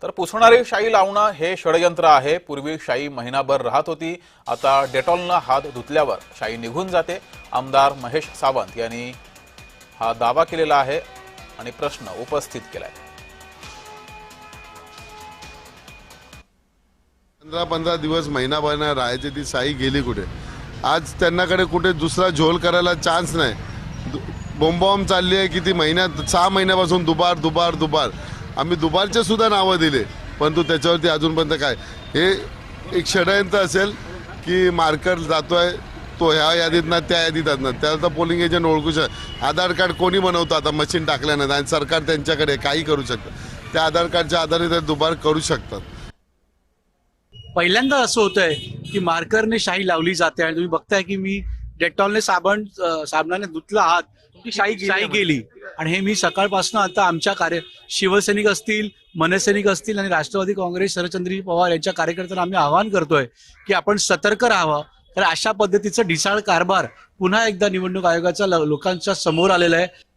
तर पुसणारी शाई लावणं हे षडयंत्र आहे। पूर्वी शाई महिनाभर राहत होती, आता डेटॉलनं हात धुतल्यावर शाई निघून जाते। आमदार महेश सावंत यांनी हा दावा केलेला आहे आणि प्रश्न उपस्थित केलाय। 15 दिवस महिनाभर नाही राहायची ती शाई गेली कुठे? आज त्यांनाकडे कुठे दुसरा झोल करायला चान्स नाही। बॉम्ब चालली आहे किती महिन्यात, 6 महिन्यापासून दुबार आम्ही दुबारचे सुद्धा नावं दिले, परंतु त्याच्यावरती अजूनपर्यंत काय हे एक षडयंत्र असेल की मार्कर जातोय तो ह्या यादीत ना त्या यादीत ना, त्याला तर पोलिंग एजंट ओळखू शकत। आधार कार्ड कोणी बनवतं आता मशीन टाकल्यानंतर आणि सरकार त्यांच्याकडे काही करू शकतं, त्या आधार कार्डच्या आधारे ते दुबार करू शकतात। पहिल्यांदा असं होतंय की मार्करने शाई लावली जाते आणि तुम्ही बघताय की मी डेटॉलने साबणाने धुतला हात, ती शाई गेली। आणि हे मी सकाळपासून आता आमच्या शिवसैनिक असतील, मनसैनिक असतील आणि राष्ट्रवादी काँग्रेस शरदचंद्रजी पवार यांच्या कार्यकर्त्यांना आम्ही आवाहन करतोय की आपण सतर्क राहावं, कारण अशा पद्धतीचं ढिसाळ कारभार पुन्हा एकदा निवडणूक आयोगाचा लोकांच्या समोर आलेला आहे।